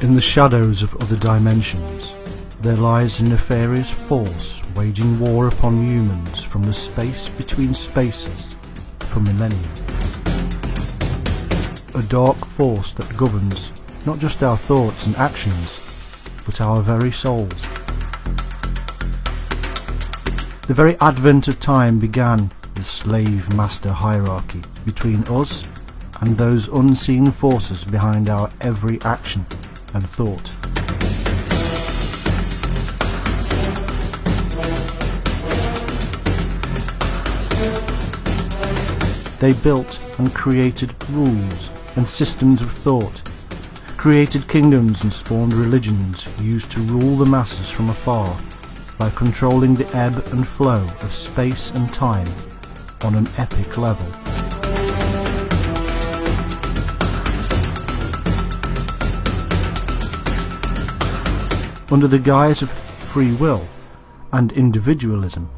In the shadows of other dimensions, there lies a nefarious force waging war upon humans from the space between spaces for millennia. A dark force that governs not just our thoughts and actions, but our very souls. The very advent of time began the slave-master hierarchy between us and those unseen forces behind our every action and thought. They built and created rules and systems of thought, created kingdoms and spawned religions used to rule the masses from afar by controlling the ebb and flow of space and time on an epic level. Under the guise of free will and individualism,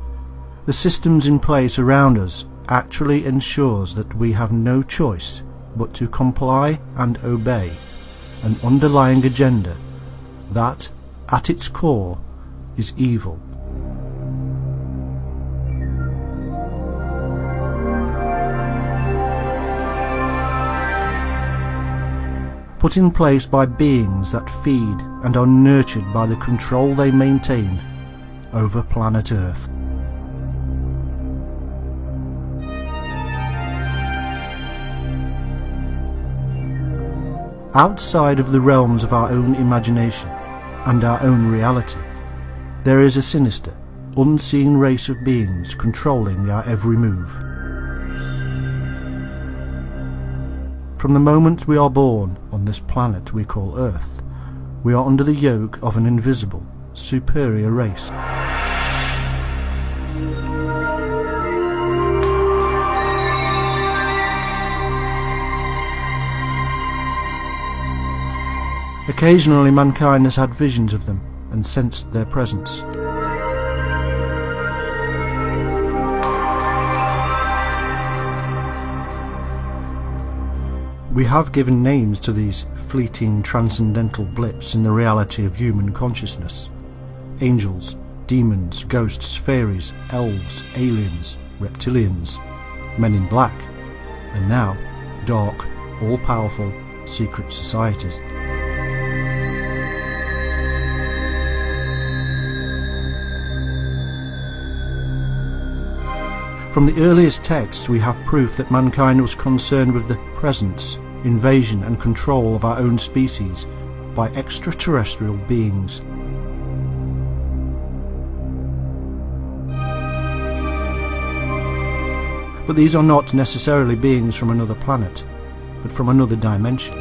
the systems in place around us actually ensures that we have no choice but to comply and obey an underlying agenda that, at its core, is evil. Put in place by beings that feed and are nurtured by the control they maintain over planet Earth. Outside of the realms of our own imagination and our own reality, there is a sinister, unseen race of beings controlling our every move. From the moment we are born on this planet we call Earth, we are under the yoke of an invisible, superior race. Occasionally mankind has had visions of them and sensed their presence. We have given names to these fleeting transcendental blips in the reality of human consciousness. Angels, demons, ghosts, fairies, elves, aliens, reptilians, men in black, and now dark, all-powerful secret societies. From the earliest texts we have proof that mankind was concerned with the presence, invasion and control of our own species by extraterrestrial beings. But these are not necessarily beings from another planet, but from another dimension.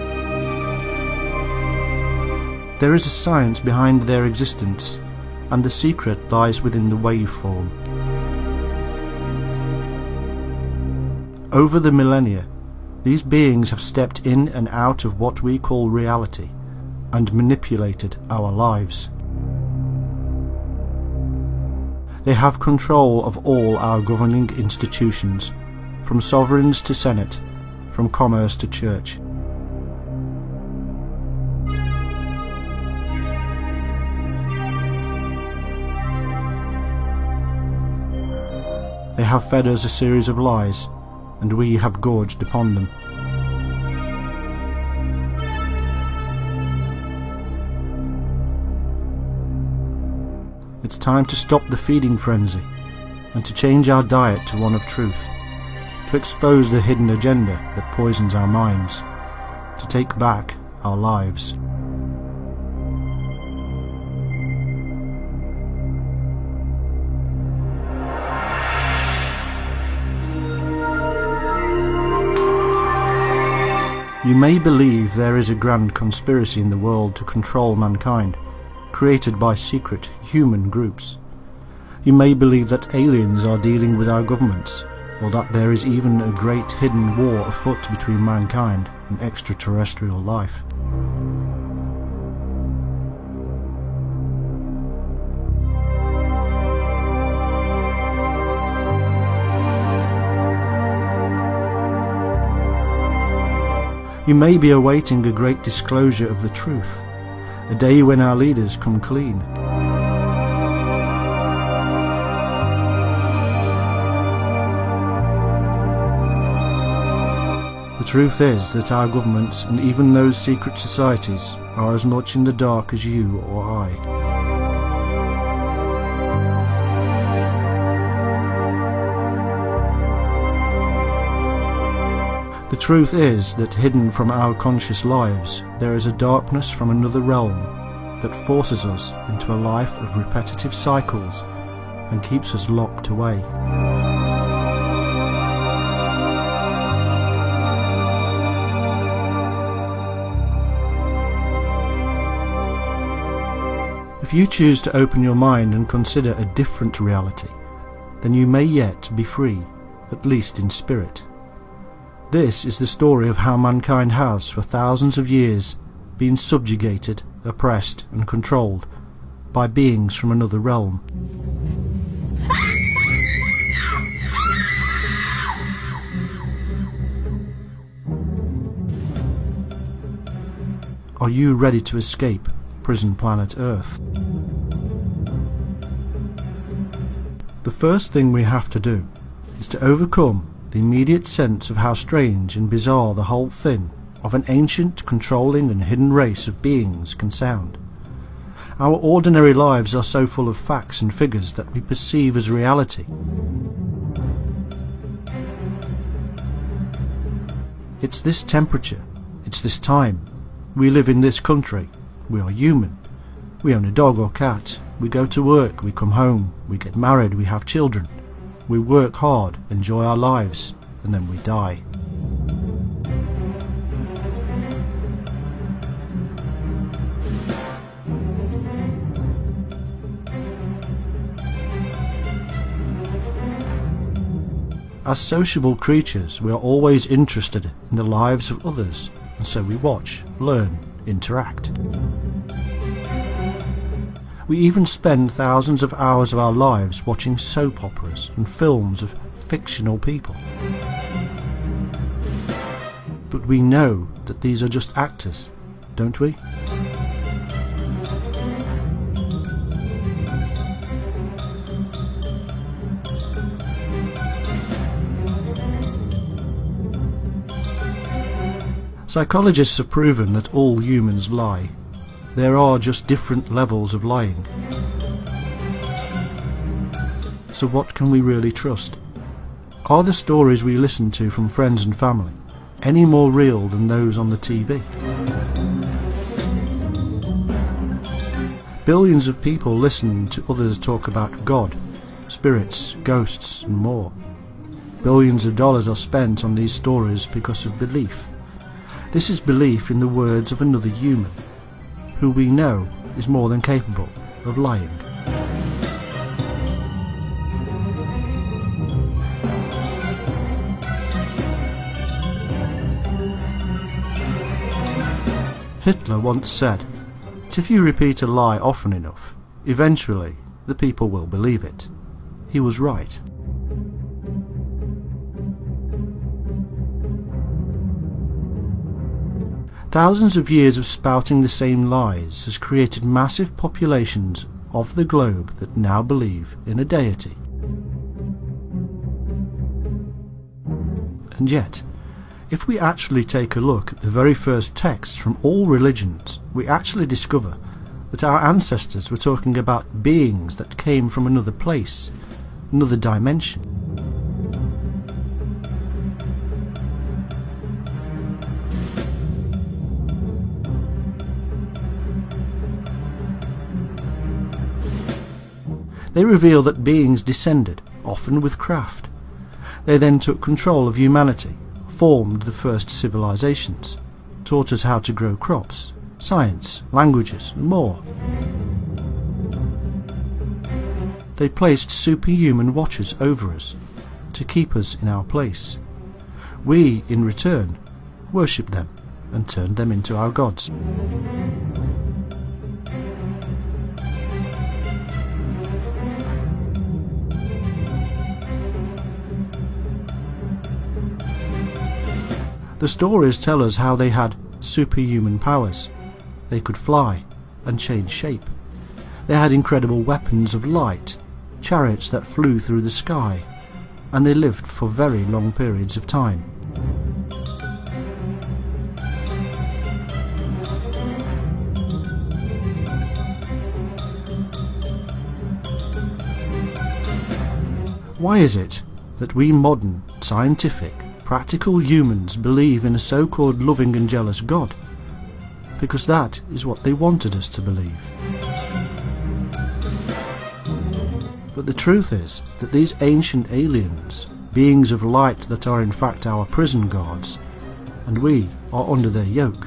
There is a science behind their existence, and the secret lies within the waveform. Over the millennia, these beings have stepped in and out of what we call reality and manipulated our lives. They have control of all our governing institutions, from sovereigns to senate, from commerce to church. They have fed us a series of lies, and we have gorged upon them. It's time to stop the feeding frenzy and to change our diet to one of truth, to expose the hidden agenda that poisons our minds, to take back our lives. You may believe there is a grand conspiracy in the world to control mankind, created by secret human groups. You may believe that aliens are dealing with our governments, or that there is even a great hidden war afoot between mankind and extraterrestrial life. You may be awaiting a great disclosure of the truth, a day when our leaders come clean. The truth is that our governments and even those secret societies are as much in the dark as you or I. The truth is that hidden from our conscious lives there is a darkness from another realm that forces us into a life of repetitive cycles and keeps us locked away. If you choose to open your mind and consider a different reality, then you may yet be free, at least in spirit. This is the story of how mankind has, for thousands of years, been subjugated, oppressed and controlled by beings from another realm. Are you ready to escape prison planet Earth? The first thing we have to do is to overcome the immediate sense of how strange and bizarre the whole thing of an ancient, controlling and hidden race of beings can sound. Our ordinary lives are so full of facts and figures that we perceive as reality. It's this temperature, it's this time. We live in this country, we are human. We own a dog or cat, we go to work, we come home, we get married, we have children. We work hard, enjoy our lives, and then we die. As sociable creatures, we are always interested in the lives of others, and so we watch, learn, interact. We even spend thousands of hours of our lives watching soap operas and films of fictional people. But we know that these are just actors, don't we? Psychologists have proven that all humans lie. There are just different levels of lying. So what can we really trust? Are the stories we listen to from friends and family any more real than those on the TV? Billions of people listen to others talk about God, spirits, ghosts and more. Billions of dollars are spent on these stories because of belief. This is belief in the words of another human, who we know is more than capable of lying. Hitler once said that if you repeat a lie often enough, eventually the people will believe it. He was right. Thousands of years of spouting the same lies has created massive populations of the globe that now believe in a deity. And yet, if we actually take a look at the very first texts from all religions, we actually discover that our ancestors were talking about beings that came from another place, another dimension. They reveal that beings descended, often with craft. They then took control of humanity, formed the first civilizations, taught us how to grow crops, science, languages, and more. They placed superhuman watchers over us to keep us in our place. We, in return, worshipped them and turned them into our gods. The stories tell us how they had superhuman powers. They could fly, and change shape. They had incredible weapons of light, chariots that flew through the sky, and they lived for very long periods of time. Why is it that we modern, scientific, practical humans believe in a so-called loving and jealous God? Because that is what they wanted us to believe. But the truth is that these ancient aliens, beings of light that are in fact our prison guards, and we are under their yoke.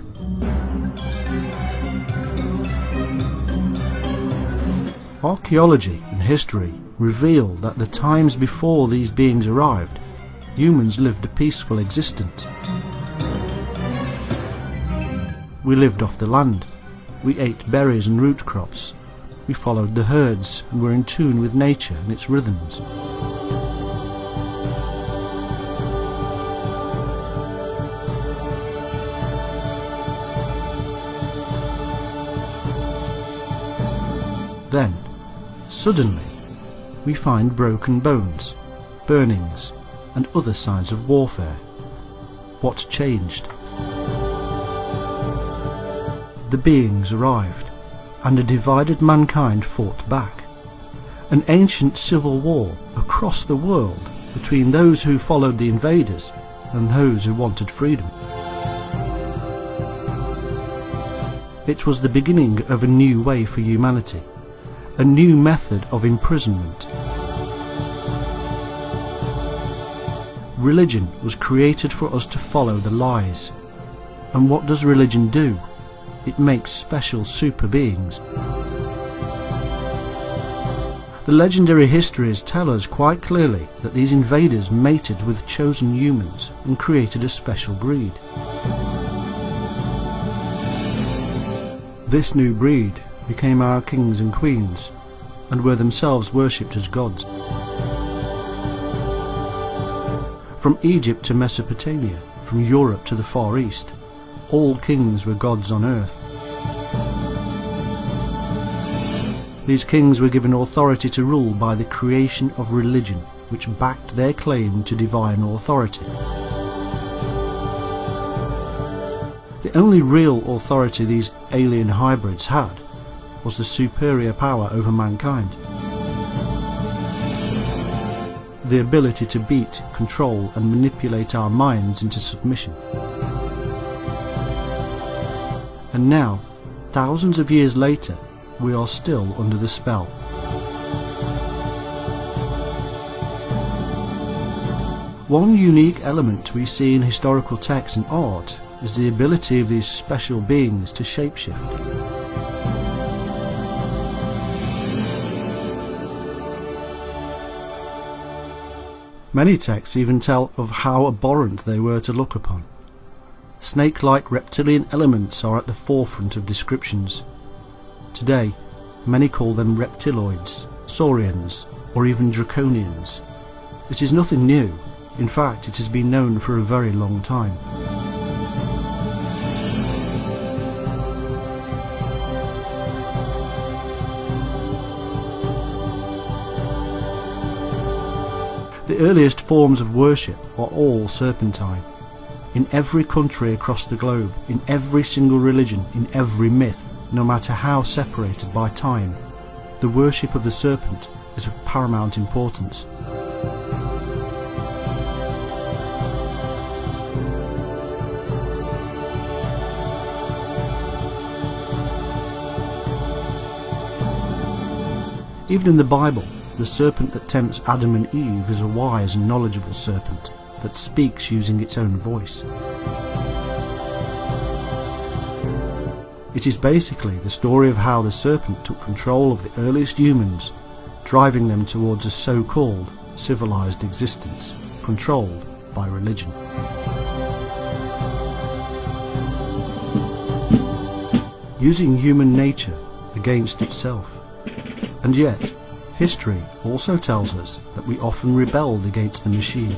Archaeology and history reveal that the times before these beings arrived, humans lived a peaceful existence. We lived off the land, we ate berries and root crops, we followed the herds and were in tune with nature and its rhythms. Then, suddenly, we find broken bones, burnings, and other signs of warfare. What changed? The beings arrived, and a divided mankind fought back. An ancient civil war across the world between those who followed the invaders and those who wanted freedom. It was the beginning of a new way for humanity, a new method of imprisonment. Religion was created for us to follow the lies. And what does religion do? It makes special super beings. The legendary histories tell us quite clearly that these invaders mated with chosen humans and created a special breed. This new breed became our kings and queens, and were themselves worshipped as gods. From Egypt to Mesopotamia, from Europe to the Far East, all kings were gods on earth. These kings were given authority to rule by the creation of religion, which backed their claim to divine authority. The only real authority these alien hybrids had was the superior power over mankind. The ability to beat, control and manipulate our minds into submission. And now, thousands of years later, we are still under the spell. One unique element we see in historical texts and art is the ability of these special beings to shapeshift. Many texts even tell of how abhorrent they were to look upon. Snake-like reptilian elements are at the forefront of descriptions. Today, many call them reptiloids, saurians, or even draconians. It is nothing new. In fact, it has been known for a very long time. The earliest forms of worship are all serpentine. In every country across the globe, in every single religion, in every myth, no matter how separated by time, the worship of the serpent is of paramount importance. Even in the Bible, the serpent that tempts Adam and Eve is a wise and knowledgeable serpent that speaks using its own voice. It is basically the story of how the serpent took control of the earliest humans, driving them towards a so-called civilized existence, controlled by religion. Using human nature against itself. And yet, history also tells us that we often rebelled against the machine.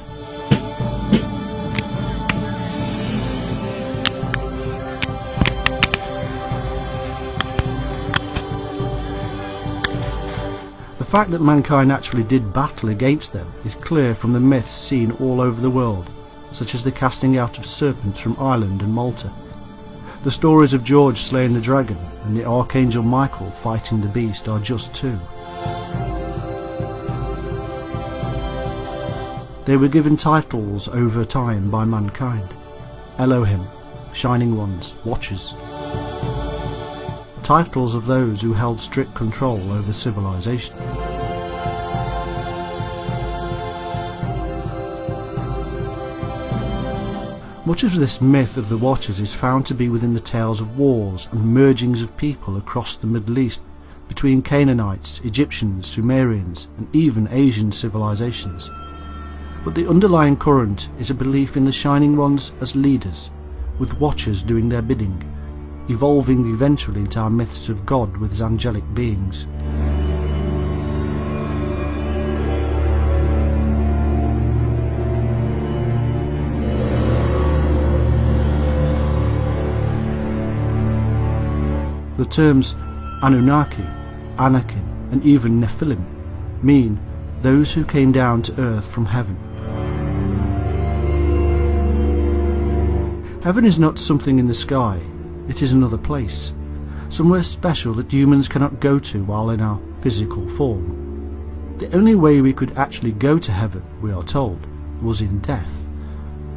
fact that mankind actually did battle against them is clear from the myths seen all over the world, such as the casting out of serpents from Ireland and Malta. The stories of George slaying the dragon and the Archangel Michael fighting the beast are just two. They were given titles over time by mankind: Elohim, Shining Ones, Watchers. Titles of those who held strict control over civilization. Much of this myth of the Watchers is found to be within the tales of wars and mergings of people across the Middle East between Canaanites, Egyptians, Sumerians and even Asian civilizations. But the underlying current is a belief in the Shining Ones as leaders, with Watchers doing their bidding, evolving eventually into our myths of God with his angelic beings. The terms Anunnaki, Anakin and even Nephilim mean those who came down to earth from heaven. Heaven is not something in the sky, it is another place, somewhere special that humans cannot go to while in our physical form. The only way we could actually go to heaven, we are told, was in death,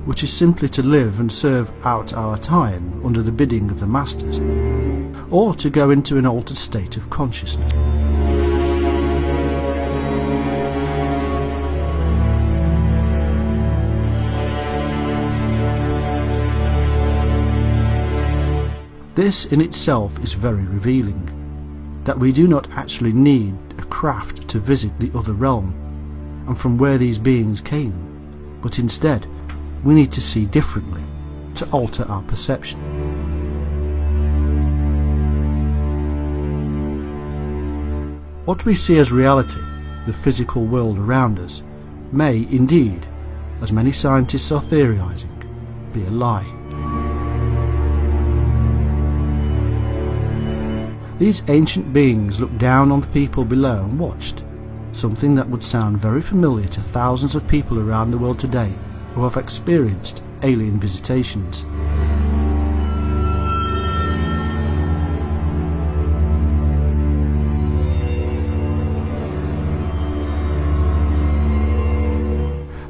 which is simply to live and serve out our time under the bidding of the masters, or to go into an altered state of consciousness. This in itself is very revealing, that we do not actually need a craft to visit the other realm and from where these beings came, but instead we need to see differently to alter our perception. What we see as reality, the physical world around us, may indeed, as many scientists are theorizing, be a lie. These ancient beings looked down on the people below and watched, something that would sound very familiar to thousands of people around the world today who have experienced alien visitations.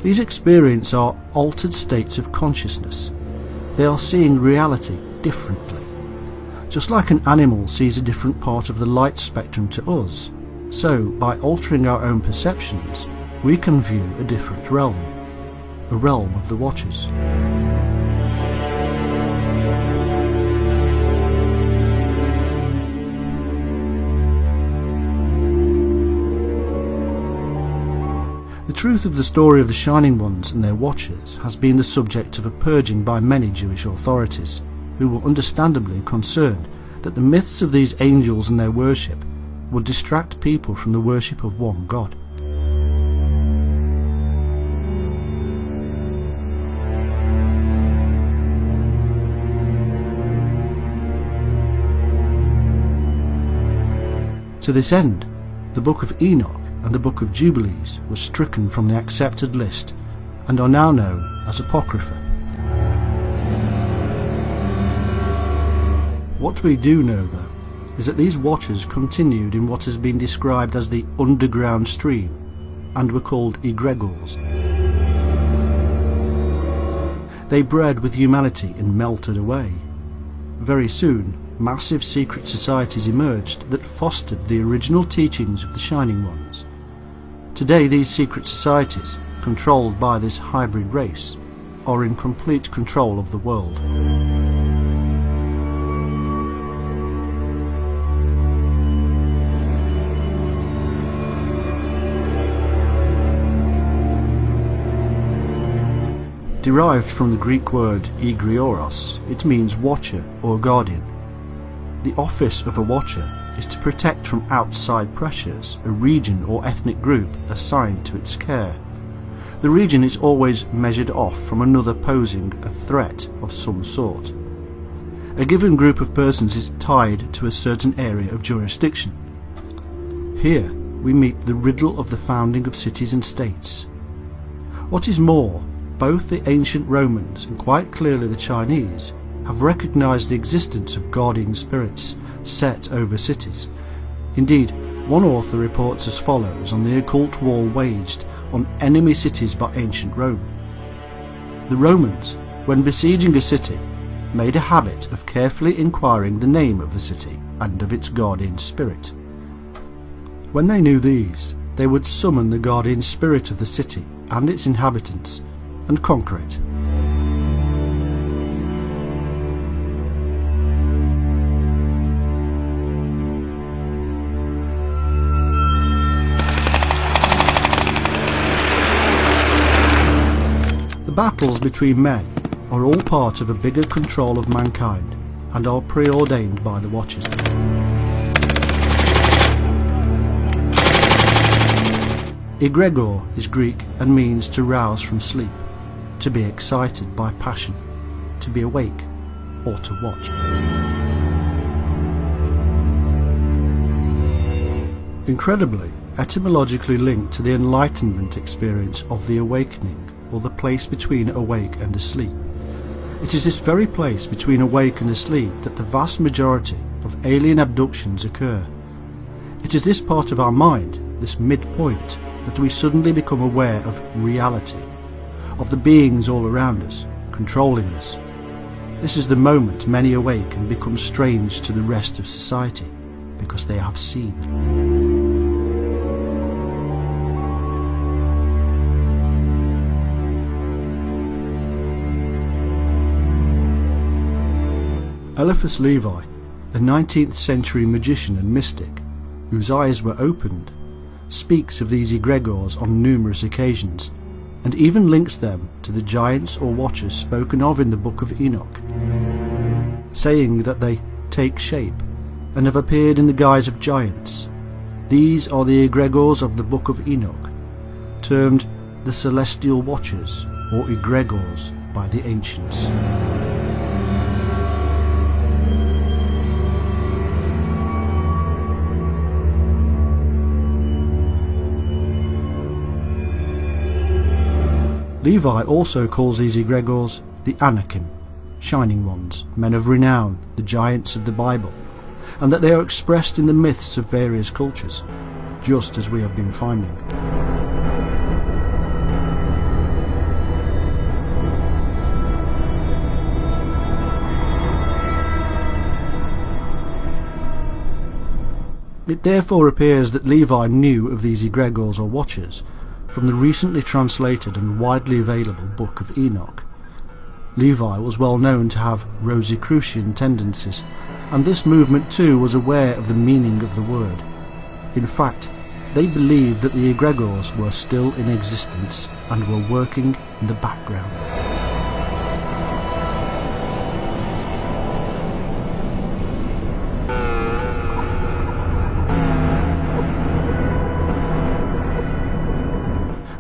These experiences are altered states of consciousness. They are seeing reality differently. Just like an animal sees a different part of the light spectrum to us, so by altering our own perceptions, we can view a different realm, the realm of the Watchers. The truth of the story of the Shining Ones and their Watchers has been the subject of a purging by many Jewish authorities, who were understandably concerned that the myths of these angels and their worship would distract people from the worship of one God. To this end, the Book of Enoch and the Book of Jubilees were stricken from the accepted list and are now known as Apocrypha. What we do know, though, is that these Watchers continued in what has been described as the underground stream and were called egregores. They bred with humanity and melted away. Very soon, massive secret societies emerged that fostered the original teachings of the Shining Ones. Today, these secret societies, controlled by this hybrid race, are in complete control of the world. Derived from the Greek word egrioros, it means watcher or guardian. The office of a watcher is to protect from outside pressures a region or ethnic group assigned to its care. The region is always measured off from another posing a threat of some sort. A given group of persons is tied to a certain area of jurisdiction. Here, we meet the riddle of the founding of cities and states. What is more, both the ancient Romans and quite clearly the Chinese have recognized the existence of guardian spirits set over cities. Indeed, one author reports as follows on the occult war waged on enemy cities by ancient Rome. The Romans, when besieging a city, made a habit of carefully inquiring the name of the city and of its guardian spirit. When they knew these, they would summon the guardian spirit of the city and its inhabitants and conquer it. The battles between men are all part of a bigger control of mankind and are preordained by the Watchers. Egregor is Greek and means to rouse from sleep, to be excited by passion, to be awake, or to watch. Incredibly, etymologically linked to the Enlightenment experience of the awakening, or the place between awake and asleep. It is this very place between awake and asleep that the vast majority of alien abductions occur. It is this part of our mind, this midpoint, that we suddenly become aware of reality, of the beings all around us, controlling us. This is the moment many awake and become strange to the rest of society, because they have seen. Eliphas Levi, a 19th century magician and mystic, whose eyes were opened, speaks of these egregores on numerous occasions, and even links them to the giants or watchers spoken of in the Book of Enoch, saying that they take shape and have appeared in the guise of giants. These are the egregores of the Book of Enoch, termed the celestial watchers or egregores by the ancients. Levi also calls these egregores the Anakim, shining ones, men of renown, the giants of the Bible, and that they are expressed in the myths of various cultures, just as we have been finding. It therefore appears that Levi knew of these egregores or watchers from the recently translated and widely available Book of Enoch. Levi was well known to have Rosicrucian tendencies, and this movement too was aware of the meaning of the word. In fact, they believed that the egregores were still in existence and were working in the background.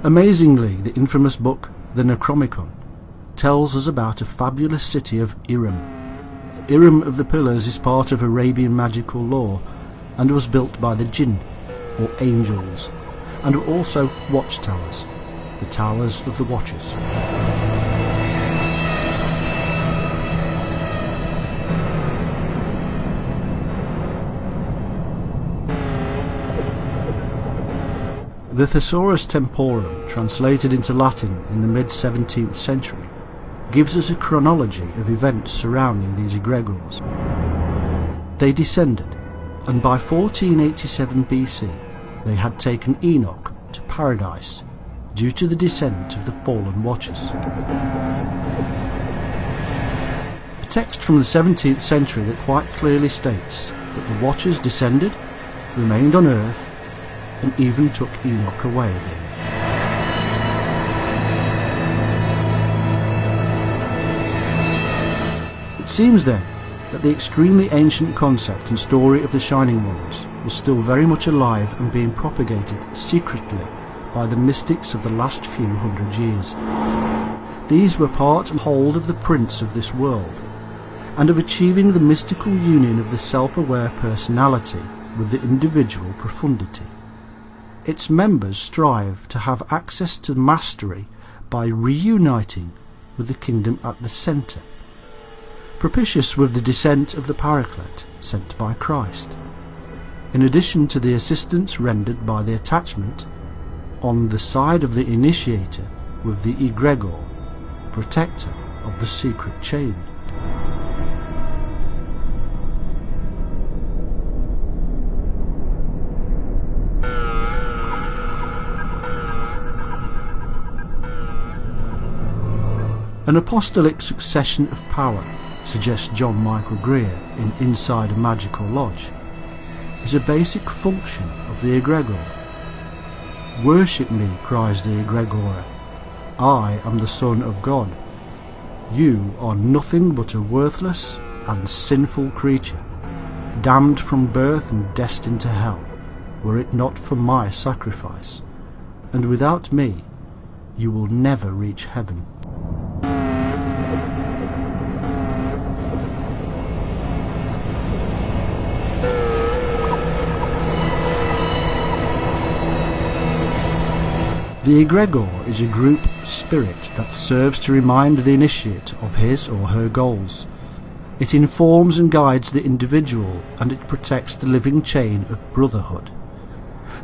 Amazingly, the infamous book, the Necronomicon, tells us about a fabulous city of Irem. Irem of the Pillars is part of Arabian magical lore and was built by the Jinn, or angels, and were also watchtowers, the towers of the Watchers. The Thesaurus Temporum, translated into Latin in the mid-17th century, gives us a chronology of events surrounding these egregores. They descended, and by 1487 BC they had taken Enoch to paradise due to the descent of the fallen Watchers. A text from the 17th century that quite clearly states that the Watchers descended, remained on earth, and even took Enoch away again. It seems then that the extremely ancient concept and story of the Shining Ones was still very much alive and being propagated secretly by the mystics of the last few hundred years. These were part and whole of the prince of this world, and of achieving the mystical union of the self-aware personality with the individual profundity. its members strive to have access to mastery by reuniting with the kingdom at the centre, propitious with the descent of the Paraclete sent by Christ, in addition to the assistance rendered by the attachment on the side of the initiator with the egregor, protector of the secret chain. An apostolic succession of power, suggests John Michael Greer in Inside a Magical Lodge, is a basic function of the egregor. "Worship me," cries the egregora. "I am the Son of God. You are nothing but a worthless and sinful creature, damned from birth and destined to hell, were it not for my sacrifice. And without me, you will never reach heaven." The egregor is a group spirit that serves to remind the initiate of his or her goals. It informs and guides the individual, and it protects the living chain of brotherhood.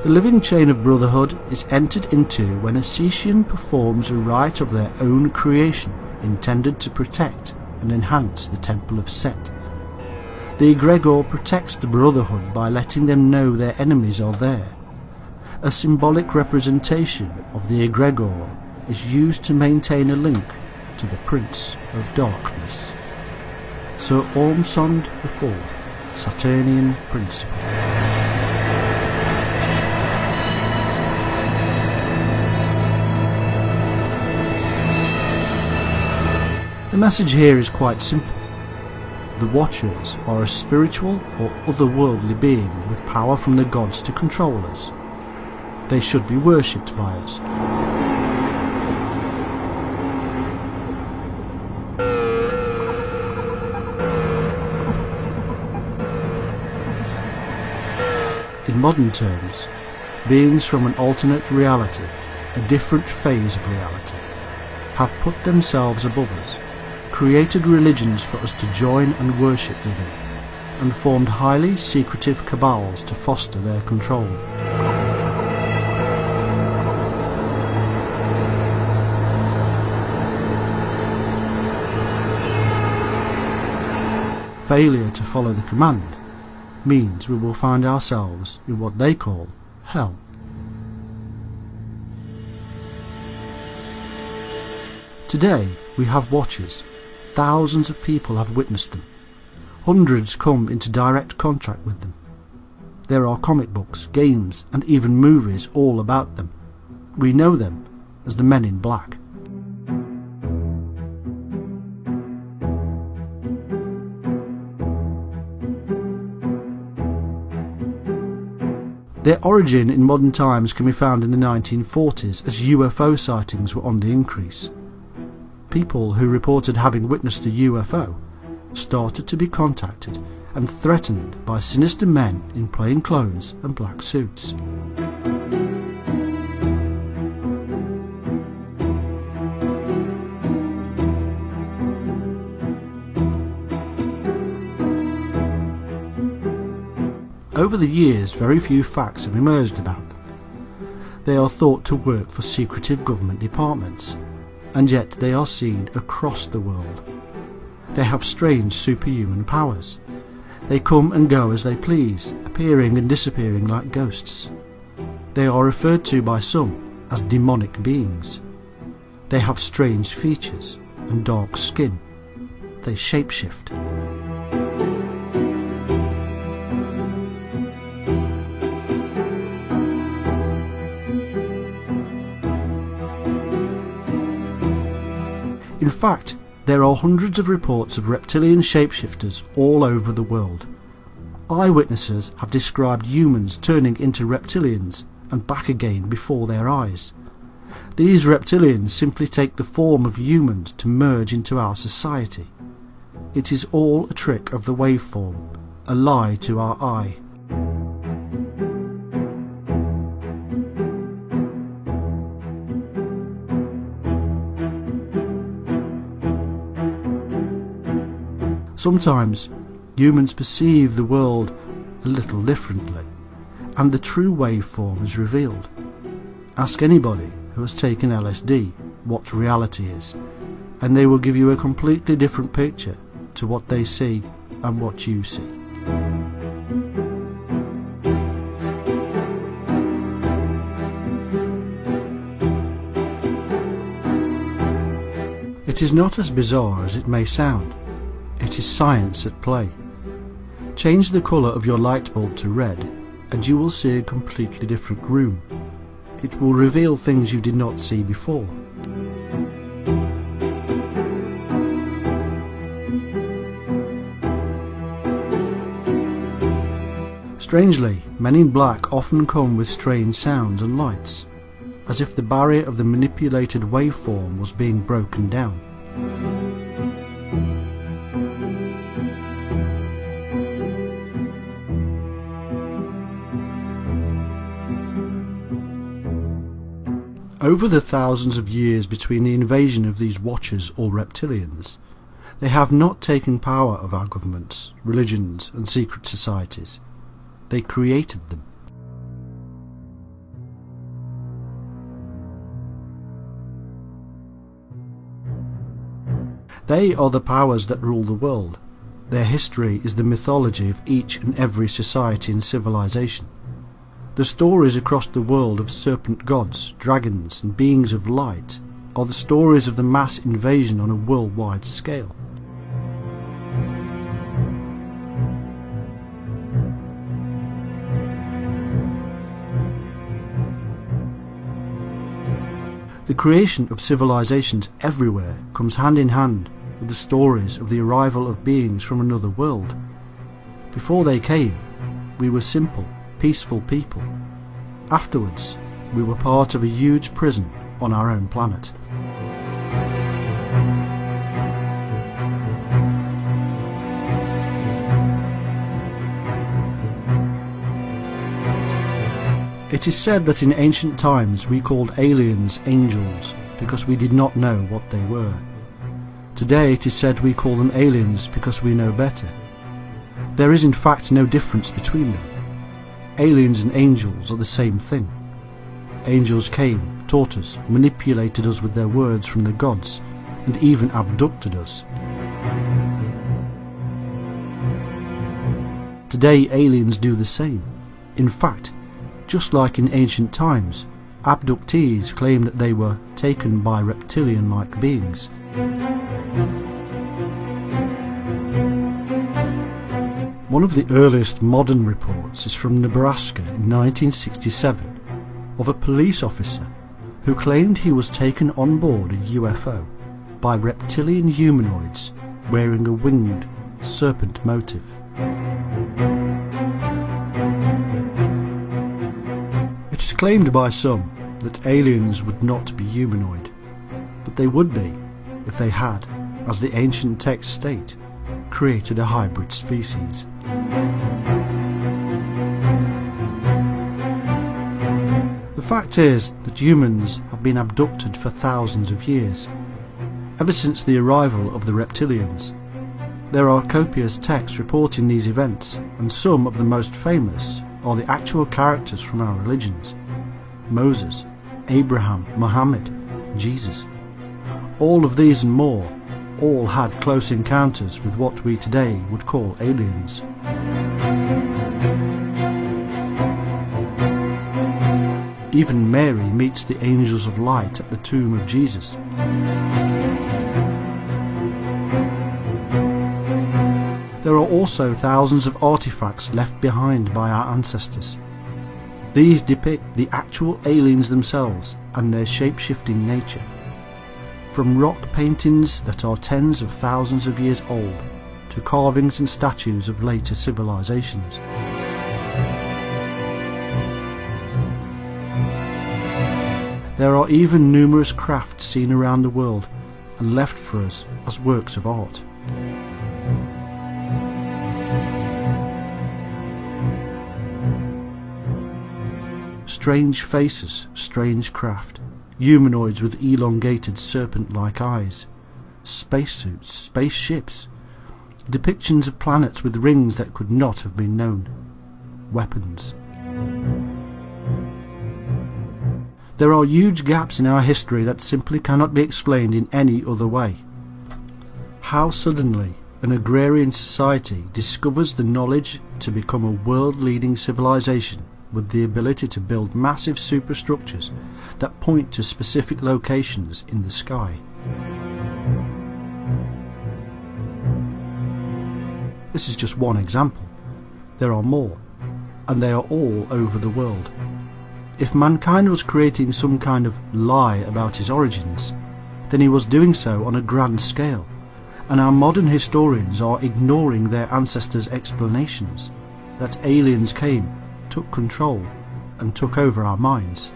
The living chain of brotherhood is entered into when a Setian performs a rite of their own creation intended to protect and enhance the temple of Set. The egregor protects the brotherhood by letting them know their enemies are there. A symbolic representation of the egregor is used to maintain a link to the Prince of Darkness. Sir Ormsond IV, Saturnian Principle. The message here is quite simple. The Watchers are a spiritual or otherworldly being with power from the gods to control us. They should be worshipped by us. In modern terms, beings from an alternate reality, a different phase of reality, have put themselves above us, created religions for us to join and worship within, and formed highly secretive cabals to foster their control. Failure to follow the command means we will find ourselves in what they call hell. Today we have watchers. Thousands of people have witnessed them. Hundreds come into direct contact with them. There are comic books, games, and even movies all about them. We know them as the Men in Black. Their origin in modern times can be found in the 1940s as UFO sightings were on the increase. People who reported having witnessed a UFO started to be contacted and threatened by sinister men in plain clothes and black suits. Over the years, very few facts have emerged about them. They are thought to work for secretive government departments, and yet they are seen across the world. They have strange superhuman powers. They come and go as they please, appearing and disappearing like ghosts. They are referred to by some as demonic beings. They have strange features and dark skin. They shapeshift. In fact, there are hundreds of reports of reptilian shapeshifters all over the world. Eyewitnesses have described humans turning into reptilians and back again before their eyes. These reptilians simply take the form of humans to merge into our society. It is all a trick of the waveform, a lie to our eye. Sometimes humans perceive the world a little differently, and the true waveform is revealed. Ask anybody who has taken LSD what reality is, and they will give you a completely different picture to what they see and what you see. It is not as bizarre as it may sound. It is science at play. Change the colour of your light bulb to red and you will see a completely different room. It will reveal things you did not see before. Strangely, men in black often come with strange sounds and lights, as if the barrier of the manipulated waveform was being broken down. Over the thousands of years between the invasion of these watchers or reptilians, they have not taken power of our governments, religions and secret societies. They created them. They are the powers that rule the world. Their history is the mythology of each and every society and civilization. The stories across the world of serpent gods, dragons and beings of light are the stories of the mass invasion on a worldwide scale. The creation of civilizations everywhere comes hand in hand with the stories of the arrival of beings from another world. Before they came, we were simple, peaceful people. Afterwards, we were part of a huge prison on our own planet. It is said that in ancient times we called aliens angels because we did not know what they were. Today it is said we call them aliens because we know better. There is in fact no difference between them. Aliens and angels are the same thing. Angels came, taught us, manipulated us with their words from the gods, and even abducted us. Today aliens do the same. In fact, just like in ancient times, abductees claimed that they were taken by reptilian-like beings. One of the earliest modern reports is from Nebraska in 1967 of a police officer who claimed he was taken on board a UFO by reptilian humanoids wearing a winged serpent motif. It is claimed by some that aliens would not be humanoid, but they would be if they had, as the ancient texts state, created a hybrid species. The fact is that humans have been abducted for thousands of years, ever since the arrival of the reptilians. There are copious texts reporting these events, and some of the most famous are the actual characters from our religions: Moses, Abraham, Muhammad, Jesus. All of these and more all had close encounters with what we today would call aliens. Even Mary meets the angels of light at the tomb of Jesus. There are also thousands of artifacts left behind by our ancestors. These depict the actual aliens themselves and their shape-shifting nature. From rock paintings that are tens of thousands of years old to carvings and statues of later civilizations. There are even numerous crafts seen around the world and left for us as works of art. Strange faces, strange craft, humanoids with elongated serpent-like eyes, spacesuits, spaceships, depictions of planets with rings that could not have been known, weapons. There are huge gaps in our history that simply cannot be explained in any other way. How suddenly an agrarian society discovers the knowledge to become a world-leading civilization with the ability to build massive superstructures that point to specific locations in the sky. This is just one example. There are more, and they are all over the world. If mankind was creating some kind of lie about his origins, then he was doing so on a grand scale, and our modern historians are ignoring their ancestors' explanations that aliens came, took control, and took over our minds.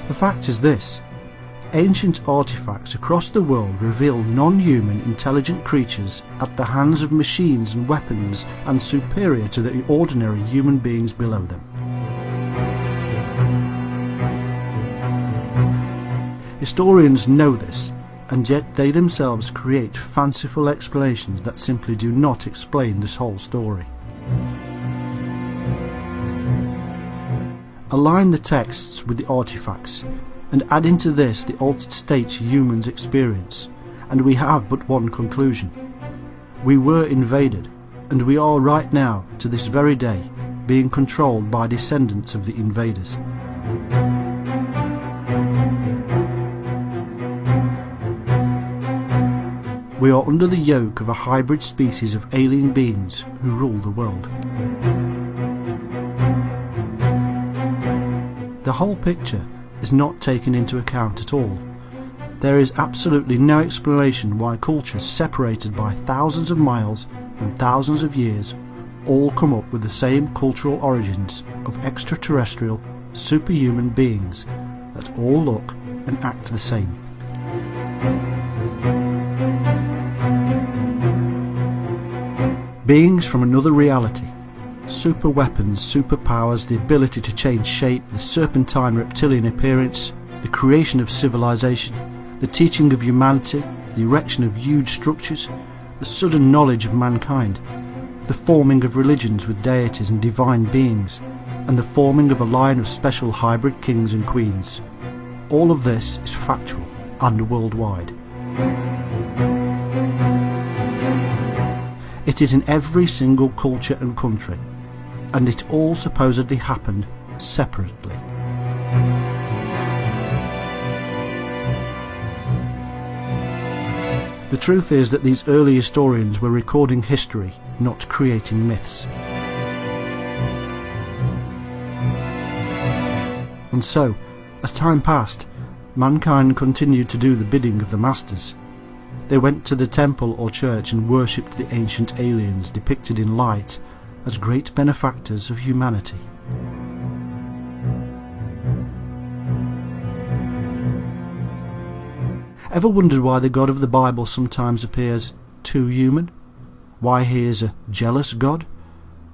The fact is this: ancient artifacts across the world reveal non-human intelligent creatures at the hands of machines and weapons and superior to the ordinary human beings below them. Historians know this, and yet they themselves create fanciful explanations that simply do not explain this whole story. Align the texts with the artifacts, and add into this the altered states humans experience, and we have but one conclusion. We were invaded, and we are right now, to this very day, being controlled by descendants of the invaders. We are under the yoke of a hybrid species of alien beings who rule the world. The whole picture is not taken into account at all. There is absolutely no explanation why cultures separated by thousands of miles and thousands of years all come up with the same cultural origins of extraterrestrial, superhuman beings that all look and act the same. Beings from another reality, super weapons, superpowers, the ability to change shape, the serpentine reptilian appearance, the creation of civilization, the teaching of humanity, the erection of huge structures, the sudden knowledge of mankind, the forming of religions with deities and divine beings, and the forming of a line of special hybrid kings and queens. All of this is factual and worldwide. It is in every single culture and country, and it all supposedly happened separately. The truth is that these early historians were recording history, not creating myths. And so, as time passed, mankind continued to do the bidding of the masters. They went to the temple or church and worshipped the ancient aliens depicted in light as great benefactors of humanity. Ever wondered why the God of the Bible sometimes appears too human? Why he is a jealous God?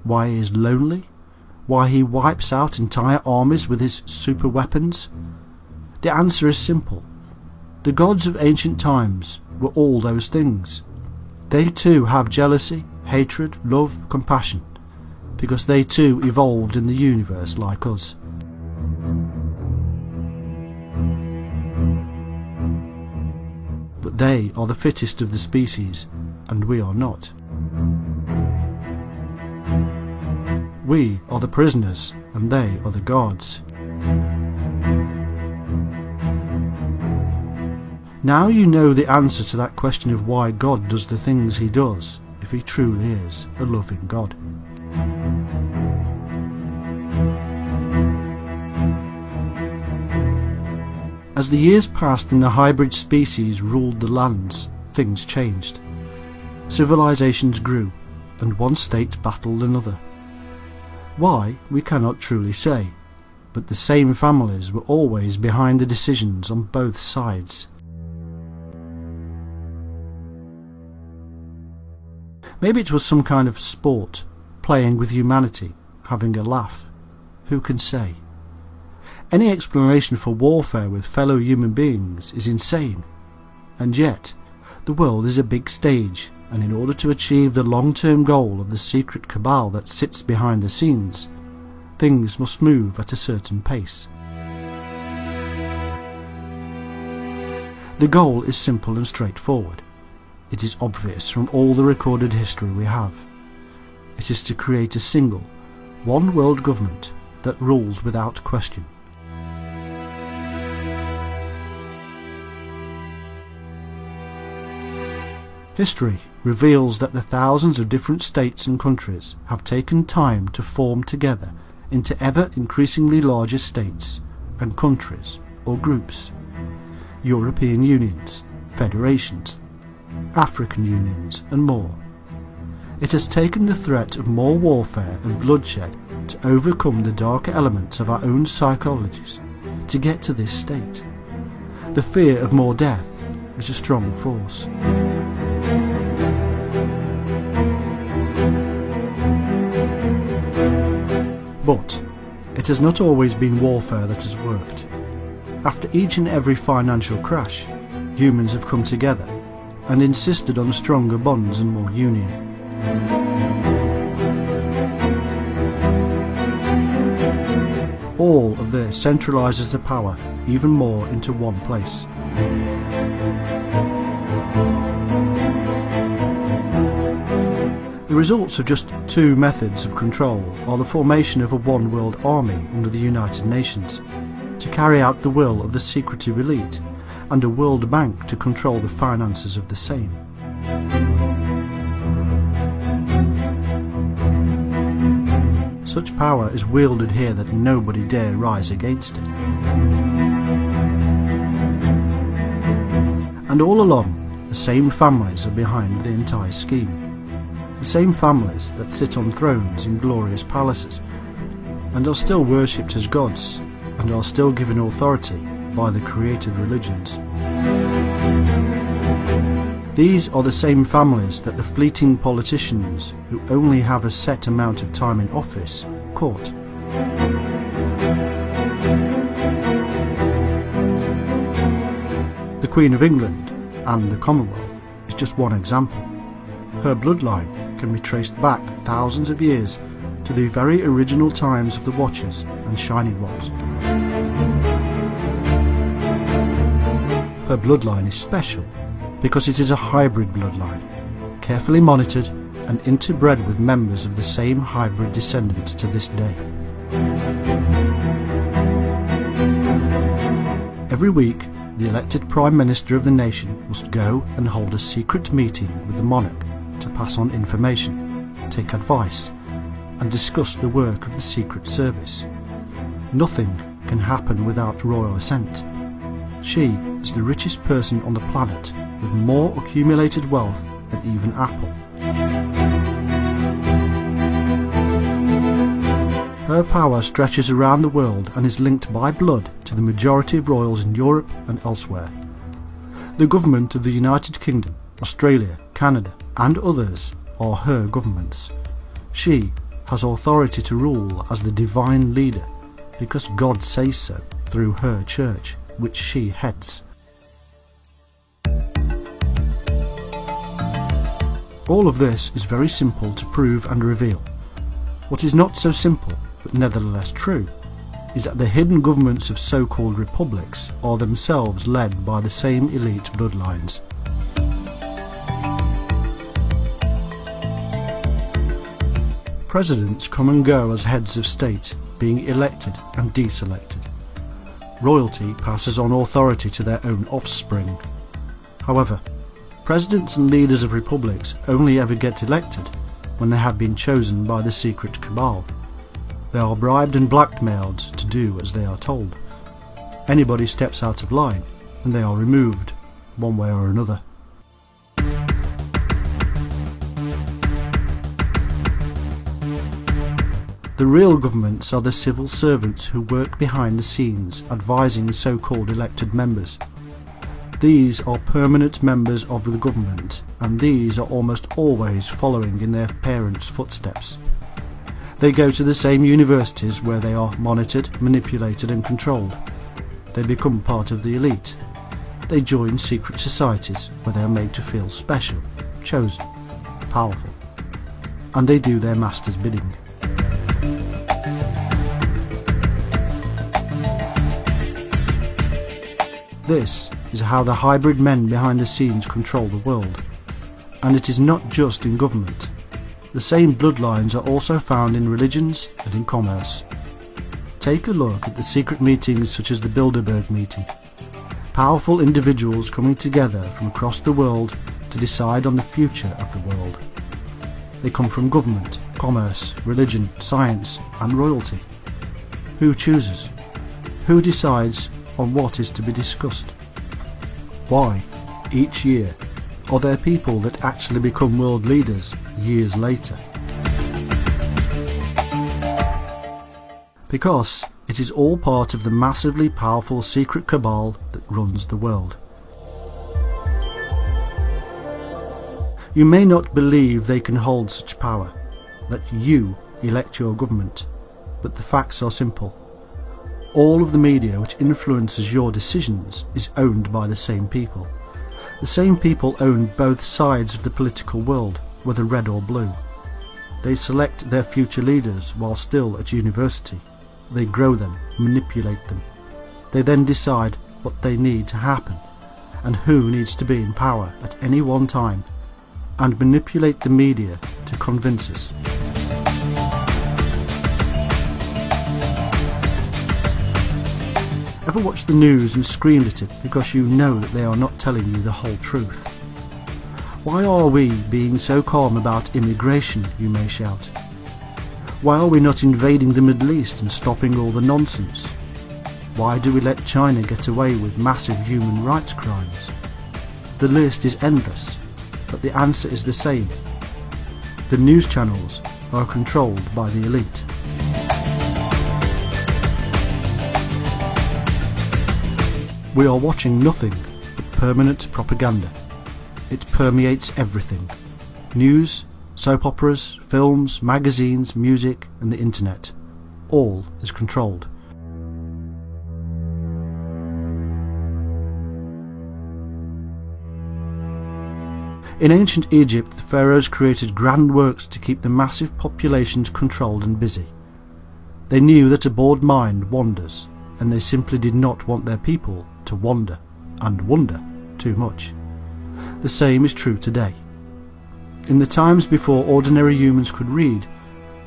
Why he is lonely? Why he wipes out entire armies with his super weapons? The answer is simple. The gods of ancient times were all those things. They too have jealousy, hatred, love, compassion, because they too evolved in the universe like us. But they are the fittest of the species, and we are not. We are the prisoners, and they are the guards. Now you know the answer to that question of why God does the things he does, if he truly is a loving God. As the years passed and the hybrid species ruled the lands, things changed. Civilizations grew, and one state battled another. Why, we cannot truly say, but the same families were always behind the decisions on both sides. Maybe it was some kind of sport, playing with humanity, having a laugh. Who can say? Any explanation for warfare with fellow human beings is insane, And yet, the world is a big stage, and in order to achieve the long-term goal of the secret cabal that sits behind the scenes, things must move at a certain pace. The goal is simple and straightforward. It is obvious from all the recorded history we have. It is to create a single, one world government that rules without question. History reveals that the thousands of different states and countries have taken time to form together into ever increasingly larger states and countries or groups, European unions, federations, African unions and more. It has taken the threat of more warfare and bloodshed to overcome the darker elements of our own psychologies to get to this state. The fear of more death is a strong force. But it has not always been warfare that has worked. After each and every financial crash, humans have come together and insisted on stronger bonds and more union. All of this centralises the power even more into one place. The results of just two methods of control are the formation of a one-world army under the United Nations to carry out the will of the secretive elite, and a World Bank to control the finances of the same. Such power is wielded here that nobody dare rise against it. And all along, the same families are behind the entire scheme. The same families that sit on thrones in glorious palaces, and are still worshipped as gods, and are still given authority by the created religions. These are the same families that the fleeting politicians, who only have a set amount of time in office, court. The Queen of England and the Commonwealth is just one example. Her bloodline can be traced back thousands of years to the very original times of the Watchers and Shining Ones. Her bloodline is special because it is a hybrid bloodline, carefully monitored and interbred with members of the same hybrid descendants to this day. Every week, the elected Prime Minister of the nation must go and hold a secret meeting with the monarch to pass on information, take advice, and discuss the work of the Secret Service. Nothing can happen without royal assent. She is the richest person on the planet, with more accumulated wealth than even Apple. Her power stretches around the world and is linked by blood to the majority of royals in Europe and elsewhere. The government of the United Kingdom, Australia, Canada and others are her governments. She has authority to rule as the divine leader because God says so through her church, which she heads. All of this is very simple to prove and reveal. What is not so simple, but nevertheless true, is that the hidden governments of so-called republics are themselves led by the same elite bloodlines. Presidents come and go as heads of state, being elected and deselected. Royalty passes on authority to their own offspring. However, presidents and leaders of republics only ever get elected when they have been chosen by the secret cabal. They are bribed and blackmailed to do as they are told. Anybody steps out of line and they are removed, one way or another. The real governments are the civil servants who work behind the scenes advising so-called elected members. These are permanent members of the government, and these are almost always following in their parents' footsteps. They go to the same universities where they are monitored, manipulated and controlled. They become part of the elite. They join secret societies where they are made to feel special, chosen, powerful, and they do their master's bidding. This is how the hybrid men behind the scenes control the world, and it is not just in government. The same bloodlines are also found in religions and in commerce. Take a look at the secret meetings such as the Bilderberg meeting. Powerful individuals coming together from across the world to decide on the future of the world. They come from government, commerce, religion, science and royalty. Who chooses? Who decides on what is to be discussed? Why, each year, are there people that actually become world leaders years later? Because it is all part of the massively powerful secret cabal that runs the world. You may not believe they can hold such power, that you elect your government, but the facts are simple. All of the media which influences your decisions is owned by the same people. The same people own both sides of the political world, whether red or blue. They select their future leaders while still at university. They grow them, manipulate them. They then decide what they need to happen and who needs to be in power at any one time, and manipulate the media to convince us. Ever watched the news and screamed at it because you know that they are not telling you the whole truth? Why are we being so calm about immigration, you may shout? Why are we not invading the Middle East and stopping all the nonsense? Why do we let China get away with massive human rights crimes? The list is endless, but the answer is the same. The news channels are controlled by the elite. We are watching nothing but permanent propaganda. It permeates everything. News, soap operas, films, magazines, music and the internet. All is controlled. In ancient Egypt, the pharaohs created grand works to keep the massive populations controlled and busy. They knew that a bored mind wanders, and they simply did not want their people to wander and wonder too much. The same is true today. In the times before ordinary humans could read,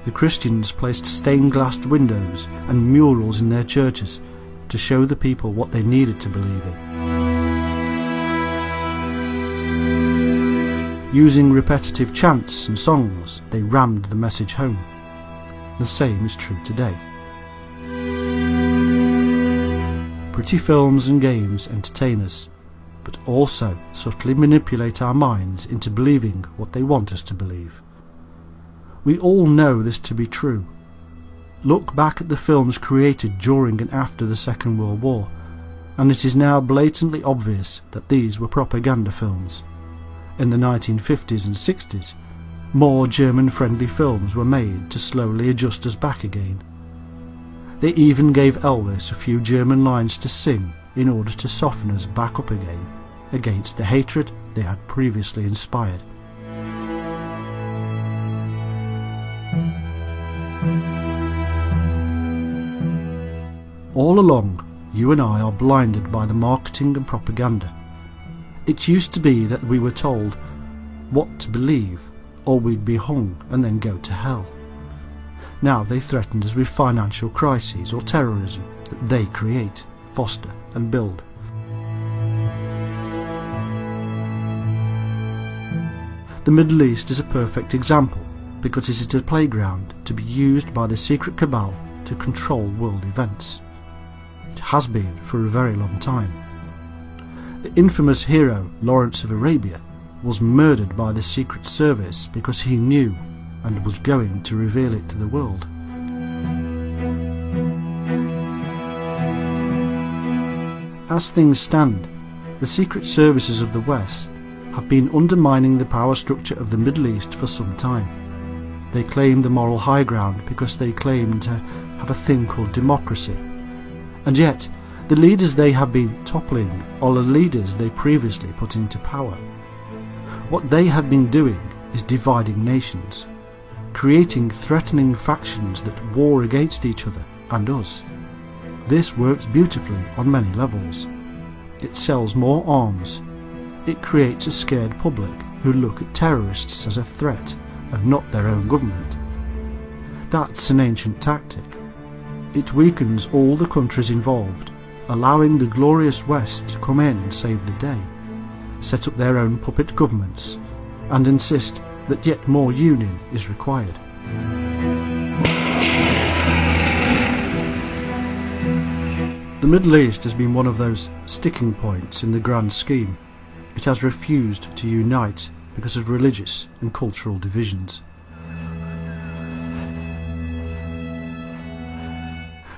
the Christians placed stained glass windows and murals in their churches to show the people what they needed to believe in. Using repetitive chants and songs, they rammed the message home. The same is true today. Pretty films and games entertain us, but also subtly manipulate our minds into believing what they want us to believe. We all know this to be true. Look back at the films created during and after the Second World War, and it is now blatantly obvious that these were propaganda films. In the 1950s and 60s, more German-friendly films were made to slowly adjust us back again. They even gave Elvis a few German lines to sing in order to soften us back up again against the hatred they had previously inspired. All along, you and I are blinded by the marketing and propaganda. It used to be that we were told what to believe, or we'd be hung and then go to hell. Now they threaten us with financial crises or terrorism that they create, foster and build. The Middle East is a perfect example because it is a playground to be used by the secret cabal to control world events. It has been for a very long time. The infamous hero Lawrence of Arabia was murdered by the Secret Service because he knew and was going to reveal it to the world. As things stand, the secret services of the West have been undermining the power structure of the Middle East for some time. They claim the moral high ground because they claim to have a thing called democracy. And yet, The leaders they have been toppling are the leaders they previously put into power. What they have been doing is dividing nations, creating threatening factions that war against each other and us. This works beautifully on many levels. It sells more arms. It creates a scared public who look at terrorists as a threat and not their own government. That's an ancient tactic. It weakens all the countries involved, allowing the glorious West to come in and save the day, set up their own puppet governments, and insist that yet more union is required. The Middle East has been one of those sticking points in the grand scheme. It has refused to unite because of religious and cultural divisions.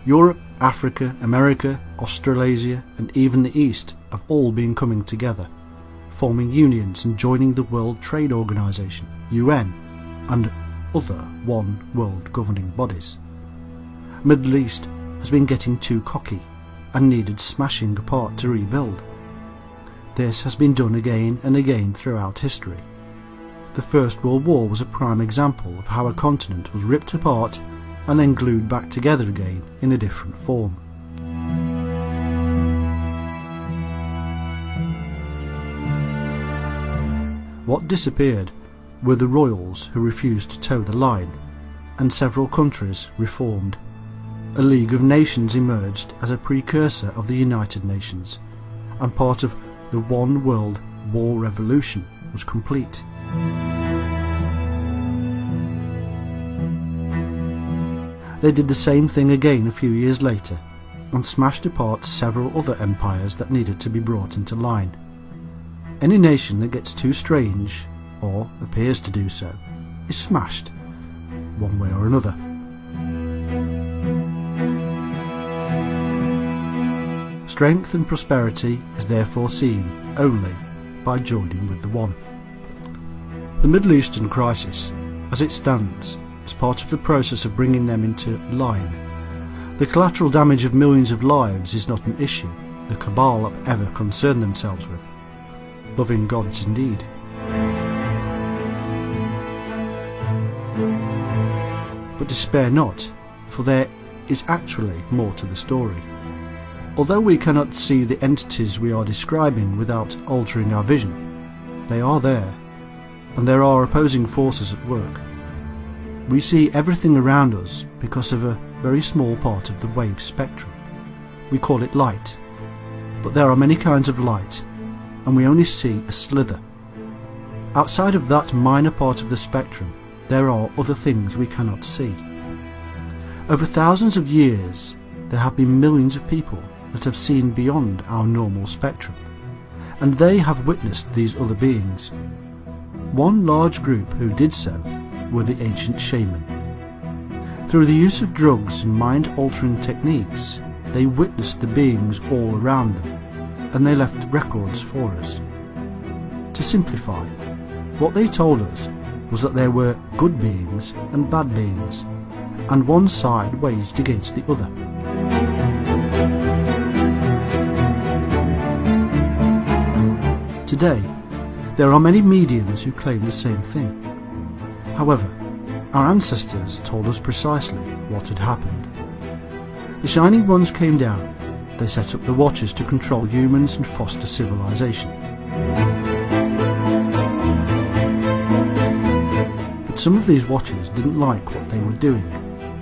Europe, Africa, America, Australasia and even the East have all been coming together, forming unions and joining the World Trade Organization, UN, and other one world governing bodies. Middle East has been getting too cocky and needed smashing apart to rebuild. This has been done again and again throughout history. The First World War was a prime example of how a continent was ripped apart and then glued back together again in a different form. What disappeared were the royals who refused to toe the line, and several countries reformed. A League of Nations emerged as a precursor of the United Nations, and part of the One World War Revolution was complete. They did the same thing again a few years later, and smashed apart several other empires that needed to be brought into line. Any nation that gets too strange, or appears to do so, is smashed, one way or another. Strength and prosperity is therefore seen only by joining with the one. The Middle Eastern crisis, as it stands, is part of the process of bringing them into line. The collateral damage of millions of lives is not an issue the cabal have ever concerned themselves with. Loving gods indeed. But despair not, for there is actually more to the story. Although we cannot see the entities we are describing without altering our vision, they are there, and there are opposing forces at work. We see everything around us because of a very small part of the wave spectrum. We call it light, but there are many kinds of light, and we only see a slither. Outside of that minor part of the spectrum, there are other things we cannot see. Over thousands of years, there have been millions of people that have seen beyond our normal spectrum, and they have witnessed these other beings. One large group who did so were the ancient shaman. Through the use of drugs and mind-altering techniques, they witnessed the beings all around them, and they left records for us. To simplify, what they told us was that there were good beings and bad beings, and one side waged against the other. Today, there are many mediums who claim the same thing. However, our ancestors told us precisely what had happened. The Shining Ones came down. They set up the Watchers to control humans and foster civilization. But some of these Watchers didn't like what they were doing,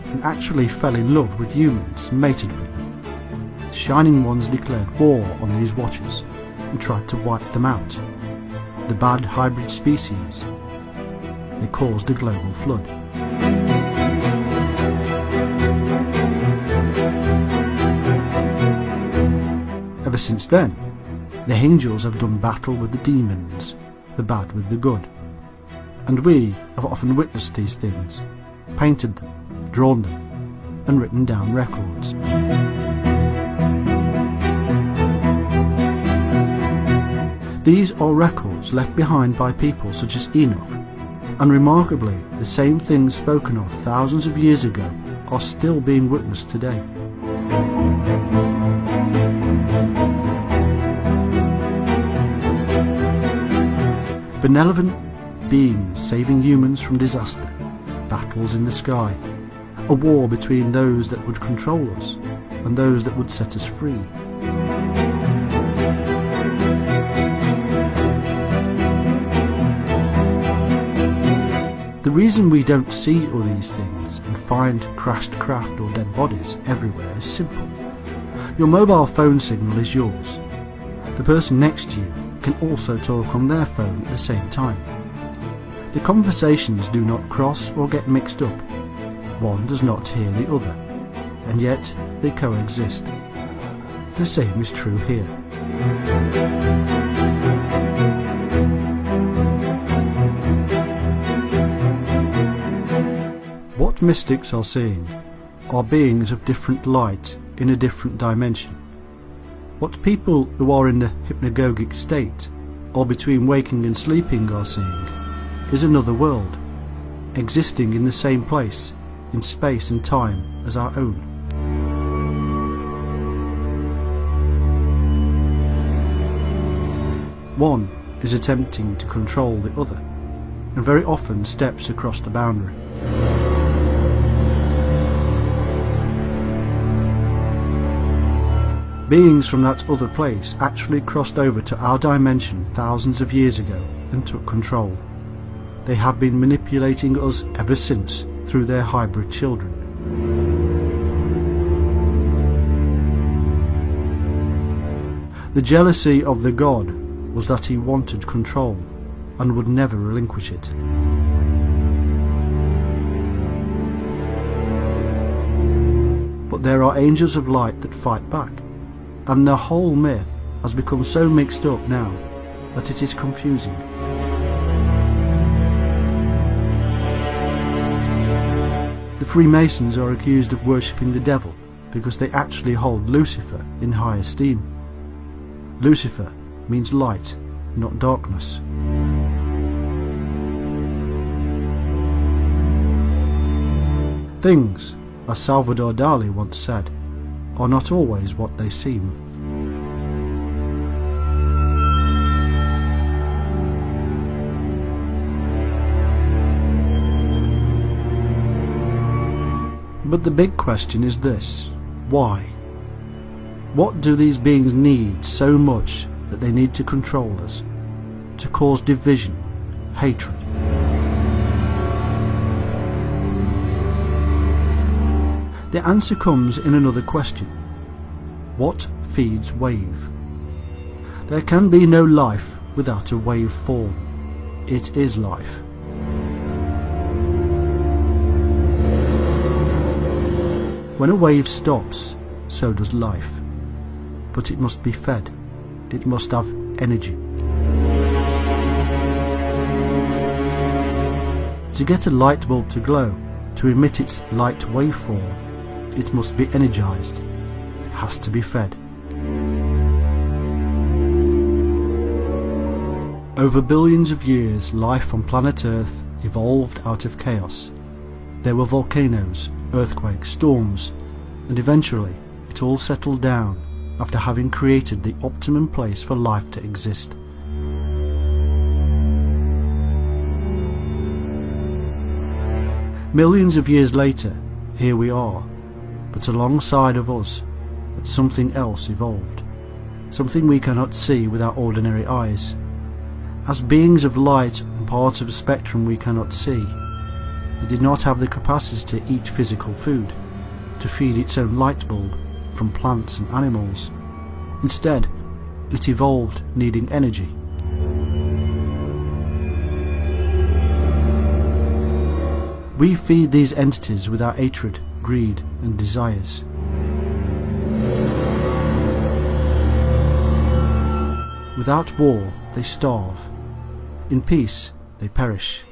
and actually fell in love with humans and mated with them. The Shining Ones declared war on these Watchers and tried to wipe them out. The bad hybrid species. They caused a global flood. Ever since then, the angels have done battle with the demons, the bad with the good. And we have often witnessed these things, painted them, drawn them, and written down records. These are records left behind by people such as Enoch, and remarkably, the same things spoken of thousands of years ago are still being witnessed today. Benevolent beings saving humans from disaster, battles in the sky, a war between those that would control us and those that would set us free. The reason we don't see all these things and find crashed craft or dead bodies everywhere is simple. Your mobile phone signal is yours. The person next to you can also talk on their phone at the same time. The conversations do not cross or get mixed up. One does not hear the other, and yet they coexist. The same is true here. What mystics are seeing are beings of different light in a different dimension. What people who are in the hypnagogic state, or between waking and sleeping, are seeing is another world, existing in the same place, in space and time as our own. One is attempting to control the other, and very often steps across the boundary. Beings from that other place actually crossed over to our dimension thousands of years ago and took control. They have been manipulating us ever since through their hybrid children. The jealousy of the god was that he wanted control and would never relinquish it. But there are angels of light that fight back, and the whole myth has become so mixed up now that it is confusing. The Freemasons are accused of worshipping the devil because they actually hold Lucifer in high esteem. Lucifer means light, not darkness. Things, as Salvador Dali once said, are not always what they seem. But the big question is this: why? What do these beings need so much that they need to control us, to cause division, hatred? The answer comes in another question. What feeds wave? There can be no life without a wave form. It is life. When a wave stops, so does life. But it must be fed. It must have energy. To get a light bulb to glow, to emit its light waveform, it must be energized. It has to be fed. Over billions of years, life on planet Earth evolved out of chaos. There were volcanoes, earthquakes, storms, and eventually it all settled down after having created the optimum place for life to exist. Millions of years later, here we are, but alongside of us, that something else evolved, something we cannot see with our ordinary eyes. As beings of light and parts of a spectrum we cannot see, it did not have the capacity to eat physical food, to feed its own light bulb from plants and animals. Instead, it evolved needing energy. We feed these entities with our hatred, greed, and desires. Without war, they starve. In peace, they perish.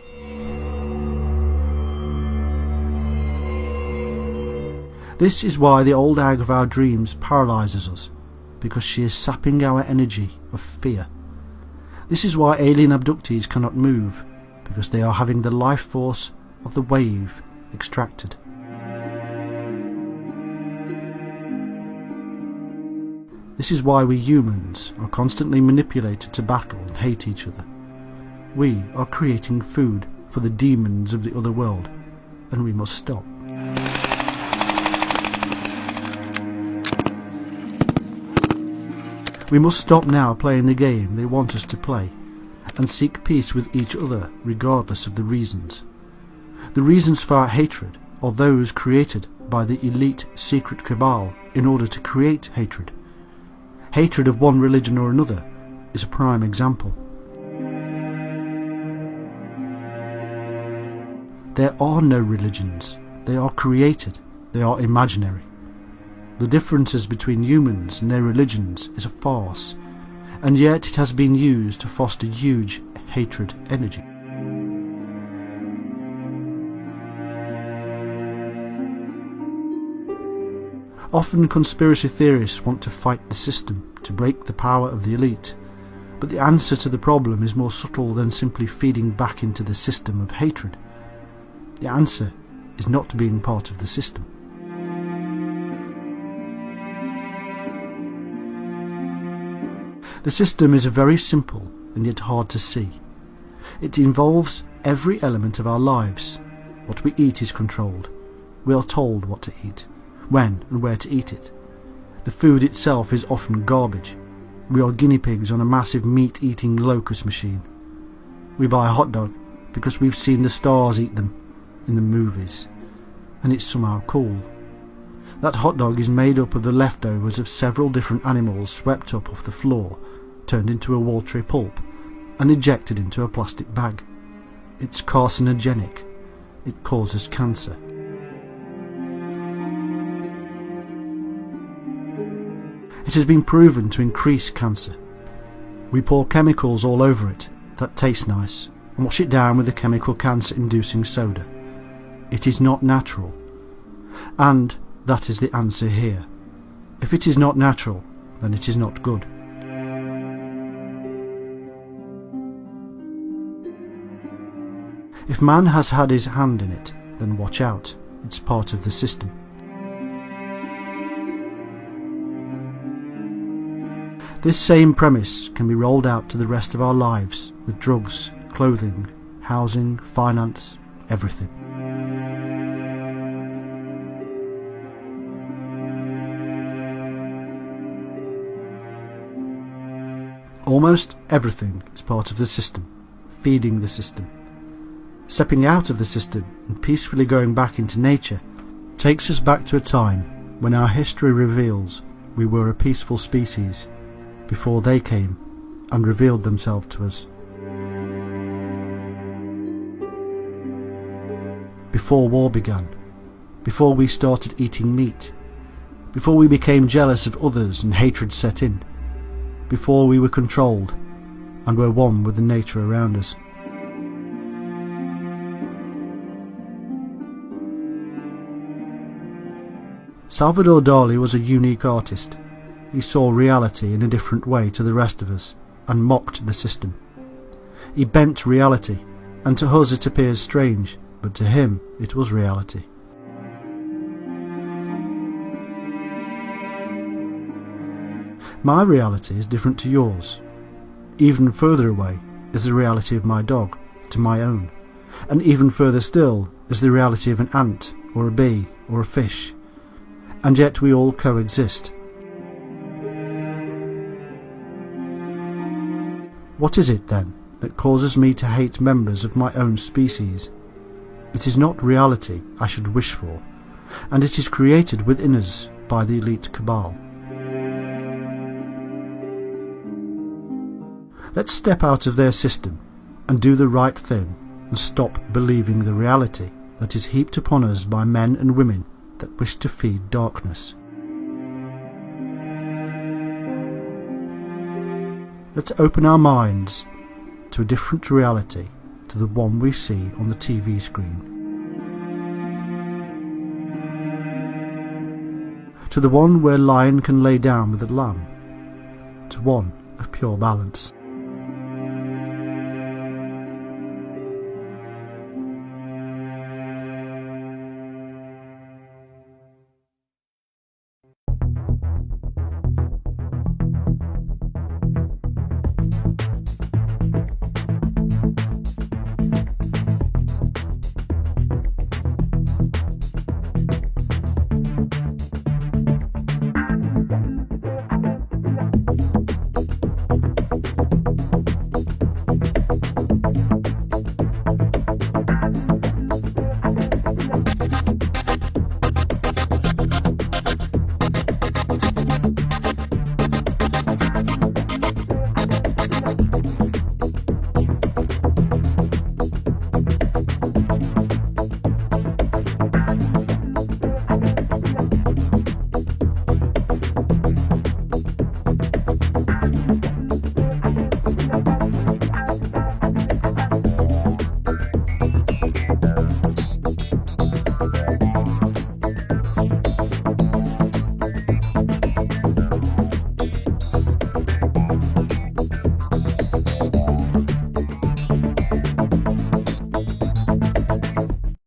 This is why the old hag of our dreams paralyzes us, because she is sapping our energy of fear. This is why alien abductees cannot move, because they are having the life force of the wave extracted. This is why we humans are constantly manipulated to battle and hate each other. we are creating food for the demons of the other world, and we must stop. We must stop now playing the game they want us to play, and seek peace with each other regardless of the reasons. The reasons for our hatred are those created by the elite secret cabal in order to create hatred. Hatred of one religion or another is a prime example. There are no religions. They are created. They are imaginary. The differences between humans and their religions is a farce, and yet it has been used to foster huge hatred energy. Often conspiracy theorists want to fight the system, to break the power of the elite, but the answer to the problem is more subtle than simply feeding back into the system of hatred. The answer is not being part of the system. The system is very simple and yet hard to see. It involves every element of our lives. What we eat is controlled. We are told what to eat, when and where to eat it. The food itself is often garbage. We are guinea pigs on a massive meat-eating locust machine. We buy a hot dog because we've seen the stars eat them in the movies, and it's somehow cool. That hot dog is made up of the leftovers of several different animals swept up off the floor, turned into a watery pulp, and ejected into a plastic bag. It's carcinogenic. It causes cancer. It has been proven to increase cancer. We pour chemicals all over it that taste nice and wash it down with a chemical cancer-inducing soda. It is not natural. And that is the answer here. If it is not natural, then it is not good. If man has had his hand in it, then watch out. It's part of the system. This same premise can be rolled out to the rest of our lives with drugs, clothing, housing, finance, everything. Almost everything is part of the system, feeding the system. Stepping out of the system and peacefully going back into nature takes us back to a time when our history reveals we were a peaceful species before they came and revealed themselves to us. Before war began, before we started eating meat, before we became jealous of others and hatred set in, before we were controlled and were one with the nature around us. Salvador Dali was a unique artist. He saw reality in a different way to the rest of us and mocked the system. He bent reality, and to us it appears strange, but to him it was reality. My reality is different to yours. Even further away is the reality of my dog to my own, and even further still is the reality of an ant or a bee or a fish, and yet we all coexist. What is it then that causes me to hate members of my own species? It is not reality I should wish for, and it is created within us by the elite cabal. Let's step out of their system and do the right thing and stop believing the reality that is heaped upon us by men and women that wish to feed darkness. Let's open our minds to a different reality to the one we see on the TV screen. To the one where lion can lay down with a lamb. To one of pure balance.